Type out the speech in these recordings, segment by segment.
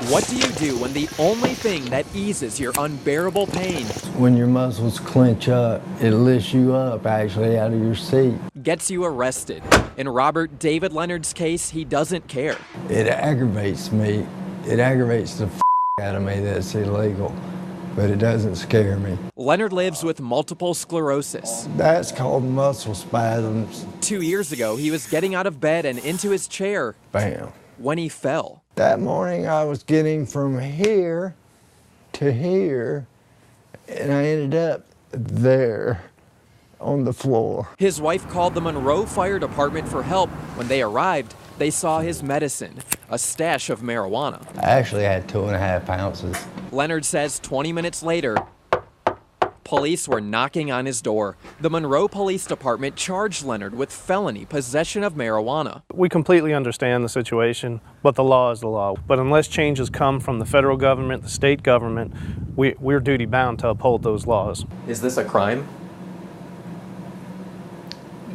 What do you do when the only thing that eases your unbearable pain when your muscles clench up, it lifts you up actually out of your seat. Gets you arrested? In Robert David Leonard's case, he doesn't care. It aggravates me. It aggravates the out of me that it's illegal, but it doesn't scare me. Leonard lives with multiple sclerosis. That's called muscle spasms. 2 years ago, he was getting out of bed and into his chair. Bam. When he fell. That morning I was getting from here to here, and I ended up there on the floor. His wife called the Monroe Fire Department for help. When they arrived, they saw his medicine, a stash of marijuana. I actually had 2.5 ounces. Leonard says 20 minutes later, police were knocking on his door. The Monroe Police Department charged Leonard with felony possession of marijuana. We completely understand the situation, but the law is the law. But unless changes come from the federal government, the state government, we're duty bound to uphold those laws. Is this a crime?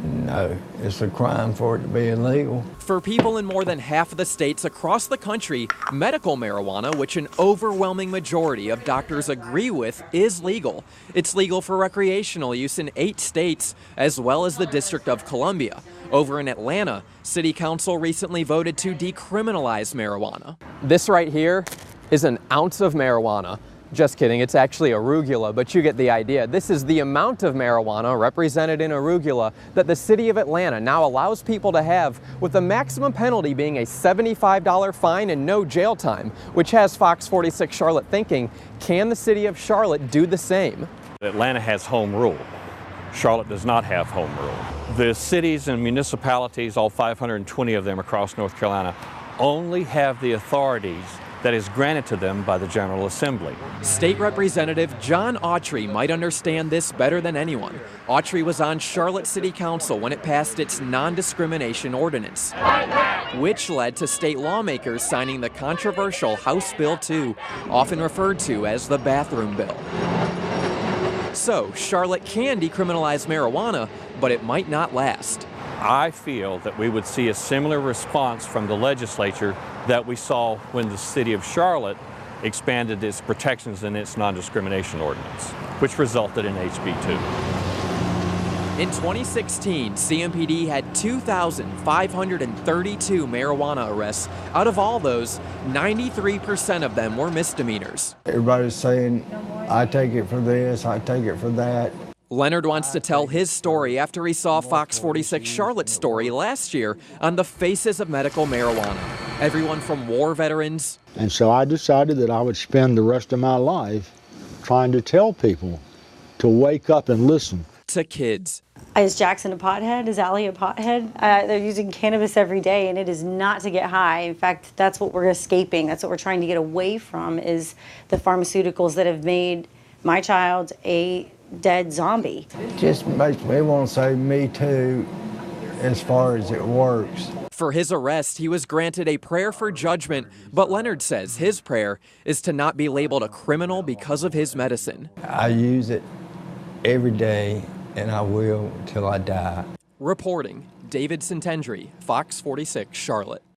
No, it's a crime for it to be illegal. For people in more than half of the states across the country, medical marijuana, which an overwhelming majority of doctors agree with, is legal. It's legal for recreational use in 8 states, as well as the District of Columbia. Over in Atlanta, City Council recently voted to decriminalize marijuana. This right here is an ounce of marijuana. Just kidding, it's actually arugula, but you get the idea. This is the amount of marijuana represented in arugula that the city of Atlanta now allows people to have, with the maximum penalty being a $75 fine and no jail time, which has Fox 46 Charlotte thinking, can the city of Charlotte do the same? Atlanta has home rule. Charlotte does not have home rule. The cities and municipalities, all 520 of them across North Carolina, only have the authorities that is granted to them by the General Assembly. State Representative John Autry might understand this better than anyone. Autry was on Charlotte City Council when it passed its non-discrimination ordinance, which led to state lawmakers signing the controversial House Bill 2, often referred to as the bathroom bill. So, Charlotte can decriminalize marijuana, but it might not last. I feel that we would see a similar response from the legislature that we saw when the city of Charlotte expanded its protections in its non-discrimination ordinance, which resulted in HB 2. In 2016, CMPD had 2,532 marijuana arrests. Out of all those, 93% of them were misdemeanors. Everybody's saying, I take it for this, I take it for that. Leonard wants to tell his story after he saw Fox 46 Charlotte's story last year on the faces of medical marijuana. Everyone from war veterans. And so I decided that I would spend the rest of my life trying to tell people to wake up and listen. To kids. Is Jackson a pothead? Is Allie a pothead? They're using cannabis every day, and it is not to get high. In fact, that's what we're escaping. That's what we're trying to get away from, is the pharmaceuticals that have made my child a dead zombie. It just makes me want to say me too, as far as it works. For his arrest, he was granted a prayer for judgment, but Leonard says his prayer is to not be labeled a criminal because of his medicine. I use it every day, and I will till I die. Reporting, David Sentendrey, Fox 46 Charlotte.